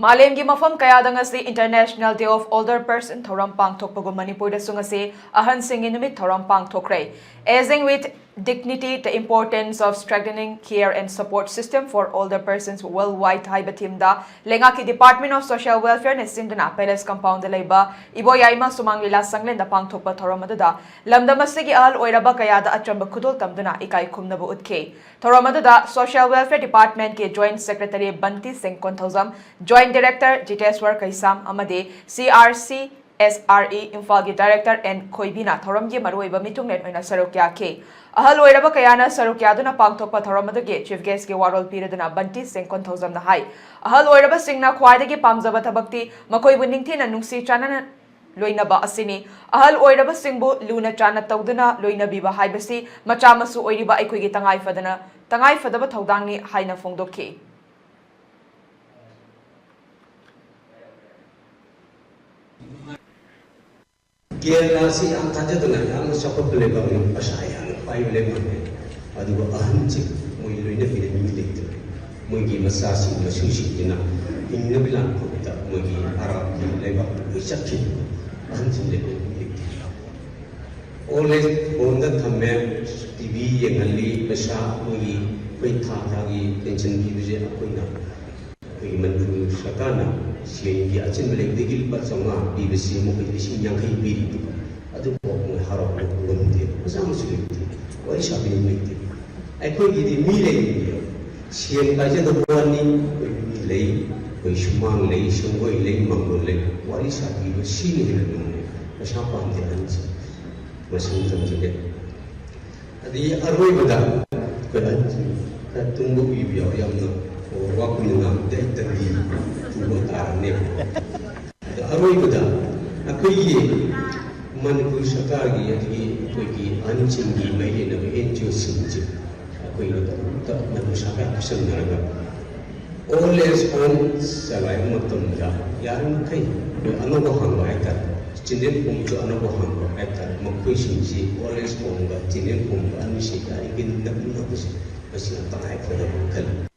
Malemgi mafam kayadang asi International Day of Older Person thouram pangthokhre Manipurdasu ngasi ahansinggi numit thouram pangthokhre. Aising with dignity the importance of strengthening care and support system for older persons worldwide haiba teamda lengaki Department of Social Welfare ne sindana Palace Compound laiba iboyaima sumang lila sanglen da pangthokpa thouram aduda lamdamasigi ahal oiraba kayada achamba khudol tamduna ikai khumnabu utke. Thouram aduda Social Welfare Department ke Joint Secretary Banti Singh Konthozam, Joint Director Jiteswar Kaisam amade CRC SRE Imphal ki Director and Khoibina thouram gi maruiba mitungnet oina sarokya ke ahal oiraba kayana sarokya duna pangthokpa thouram aduge Chief Guest ke warol piraduna Banti Singh Konthozam na hai ahal oiraba singna khwaidagi pamjaba thabakti makoibu ningthina nungsi chana loinaba asini ahal oiraba singbu luna chana tawduna loinabiba haibasi machamasu oiriba aikoigi tangai fadaba thodangni haina phongdokhi. Kerala si ang tajadana yang sapap lebar ni pasaya pai lebar ni adu ahansinggi moi loina pide milite moi gi masasi masusi dina inna bilang kita moi gi arab ki lebar isakki ahansinggi milite oleh onda thamme tv yengali pesa moi gi koi tha gi tension gi bije akoina koi Manipur sakana siang acin balik degil pat sama BBC mo kay lising yang kay biri adu po mo harap mo lumti masama sulit wala sabi ni miti ay ko gidi milay siang kaja do wani milay ko sumang lay sunggoy lay manggolay wala sabi mo sini mo masama ang anji masundang jud adi arway bada ko anji tunggu bibiyaw yang no waktu yang dai tadi buatarne aroi kuda akoi Manipur sarkar gi adi koi ahansinggi mai na NGO sinji akoi ta Manipur sarkar pesan naga all age home salai matam ja yang kai anobo hangwa eta chinen pum jo anobo hangwa eta makoi sinji all age home ga chinen pum anisi ga igin na busi masih tangai pada kali